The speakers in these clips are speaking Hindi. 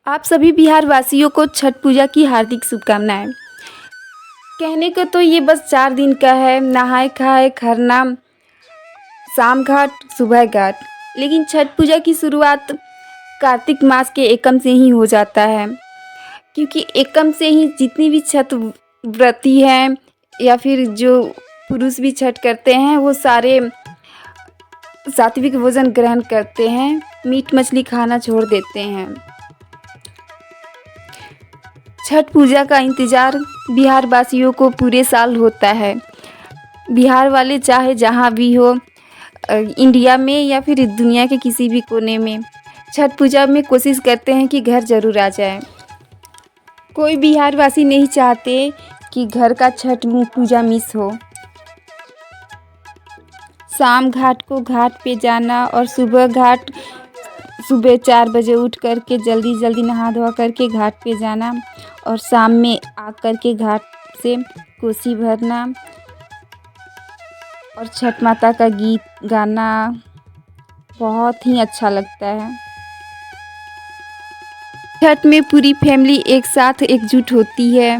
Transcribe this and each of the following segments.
आप सभी बिहार वासियों को छठ पूजा की हार्दिक शुभकामनाएं। कहने को तो ये बस 4 दिन का है, नहाए खाए खरना, शाम घाट सुबह घाट। लेकिन छठ पूजा की शुरुआत कार्तिक मास के एकम से ही हो जाता है, क्योंकि एकम से ही जितनी भी छठ व्रती हैं या फिर जो पुरुष भी छठ करते हैं वो सारे सात्विक भोजन ग्रहण करते हैं, मीट मछली खाना छोड़ देते हैं। छठ पूजा का इंतज़ार बिहार वासियों को पूरे साल होता है। बिहार वाले चाहे जहाँ भी हो, इंडिया में या फिर दुनिया के किसी भी कोने में, छठ पूजा में कोशिश करते हैं कि घर ज़रूर आ जाए। कोई बिहार वासी नहीं चाहते कि घर का छठ पूजा मिस हो। शाम घाट को घाट पे जाना और सुबह 4 बजे उठ करके जल्दी नहा धोआ करके घाट पे जाना और शाम में आ करके घाट से कोसी भरना और छठ माता का गीत गाना बहुत ही अच्छा लगता है। छठ में पूरी फैमिली एक साथ एकजुट होती है।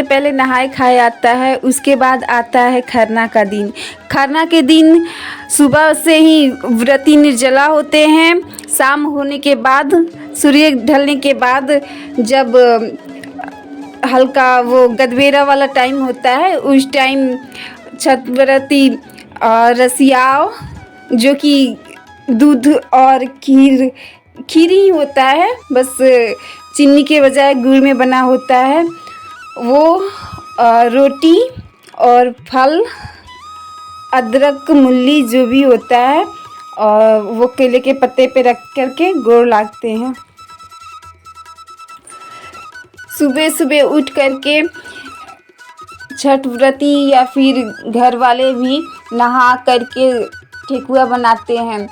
पहले नहाए खाए आता है, उसके बाद आता है खरना का दिन। खरना के दिन सुबह से ही व्रती निर्जला होते हैं। शाम होने के बाद, सूर्य ढलने के बाद, जब हल्का वो गदबेरा वाला टाइम होता है, उस टाइम छठ व्रती रसियाओ, जो कि दूध और खीर ही होता है, बस चीनी के बजाय गुड़ में बना होता है, वो रोटी और फल, अदरक मूली जो भी होता है, और वो केले के पत्ते पे रख करके गोड़ लागते हैं। सुबह सुबह उठ करके छठ व्रती या फिर घर वाले भी नहा करके ठेकुआ बनाते हैं।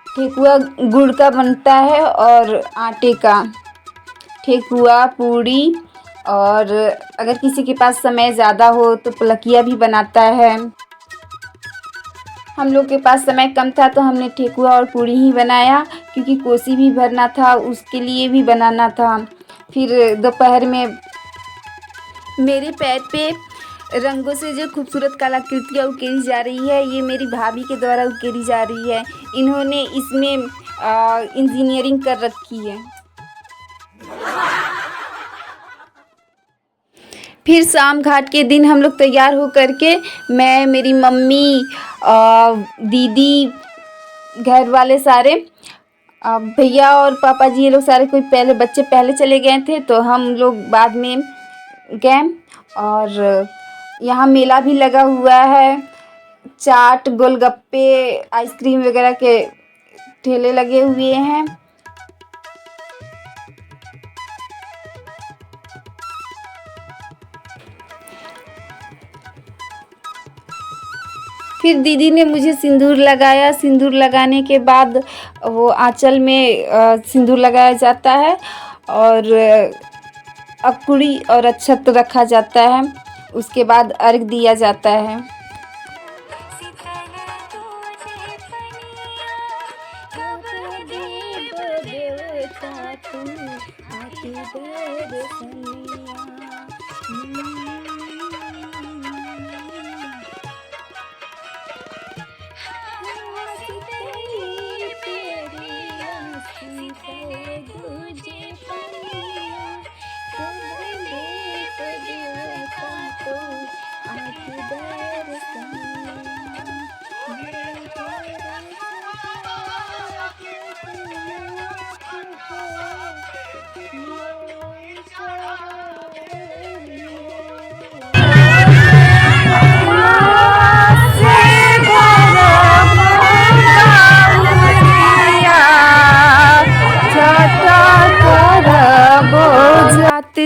ठेकुआ गुड़ का बनता है और आटे का। ठेकुआ, पूड़ी, और अगर किसी के पास समय ज़्यादा हो तो पुलकिया भी बनाता है। हम लोग के पास समय कम था तो हमने ठेकुआ और पूड़ी ही बनाया, क्योंकि कोसी भी भरना था, उसके लिए भी बनाना था। फिर दोपहर में मेरे पैर पे रंगों से जो खूबसूरत कलाकृतियाँ उकेरी जा रही है, ये मेरी भाभी के द्वारा उकेरी जा रही है। इन्होंने इसमें इंजीनियरिंग कर रखी है। फिर शाम घाट के दिन हम लोग तैयार हो करके, मैं, मेरी मम्मी, दीदी, घर वाले सारे, भैया और पापा जी, ये लोग सारे, कोई पहले बच्चे पहले चले गए थे तो हम लोग बाद में गए। और यहाँ मेला भी लगा हुआ है। चाट, गोलगप्पे, आइसक्रीम वगैरह के ठेले लगे हुए हैं। फिर दीदी ने मुझे सिंदूर लगाया। सिंदूर लगाने के बाद वो आंचल में सिंदूर लगाया जाता है और अकुड़ी और अक्षत रखा जाता है। उसके बाद अर्घ दिया जाता है।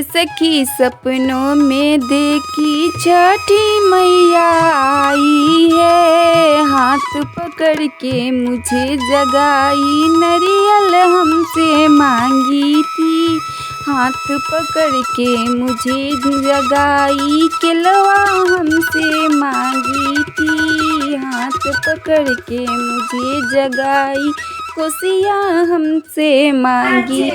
सखी सपनों में देखी छठी मैया आई है, हाथ पकड़ के मुझे जगाई, नरियल हमसे मांगी थी, हाथ पकड़ के मुझे जगाई, केलवा हमसे मांगी थी, हाथ पकड़ के मुझे जगाई, खुशियाँ हमसे मांगी।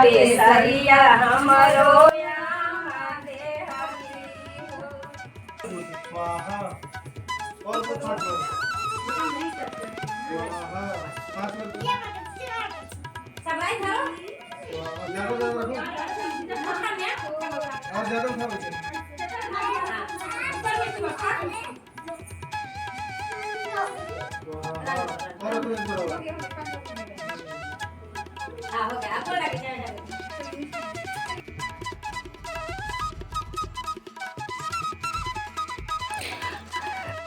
बेसरिया हमरो स्वाहा और कुछ पाठ करो। स्वाहा पाठ कर दो। स्वाहा ज्यादा रखो और ज्यादा उठा बच्चे। स्वाहा और कुछ करो। हो गया आपको लगे जाए।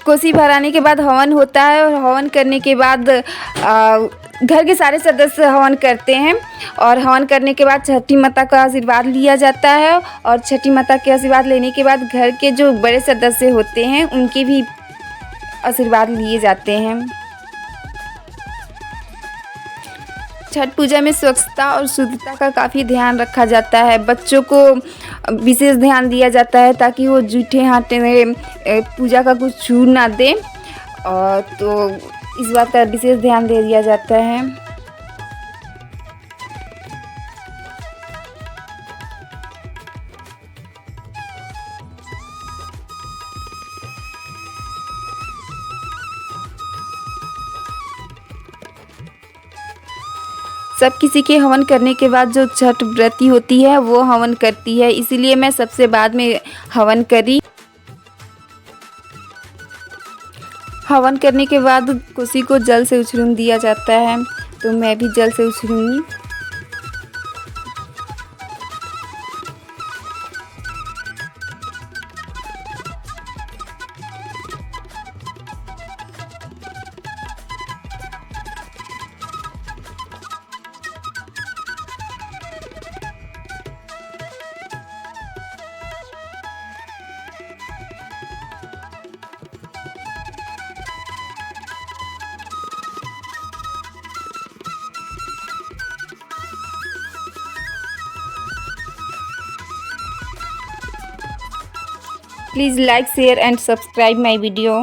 कोसी भराने के बाद हवन होता है और हवन करने के बाद घर के सारे सदस्य हवन करते हैं और हवन करने के बाद छठी माता का आशीर्वाद लिया जाता है और छठी माता के आशीर्वाद लेने के बाद घर के जो बड़े सदस्य होते हैं उनके भी आशीर्वाद लिए जाते हैं। छठ पूजा में स्वच्छता और शुद्धता का काफ़ी ध्यान रखा जाता है। बच्चों को विशेष ध्यान दिया जाता है ताकि वो जूठे हाथे में पूजा का कुछ छू ना दें और तो इस बात का विशेष ध्यान दे दिया जाता है। सब किसी के हवन करने के बाद जो छठ व्रती होती है वो हवन करती है, इसीलिए मैं सबसे बाद में हवन करी। हवन करने के बाद कोसी को जल से उछलून दिया जाता है तो मैं भी जल से उछलूँगी। Please like, share and subscribe my video.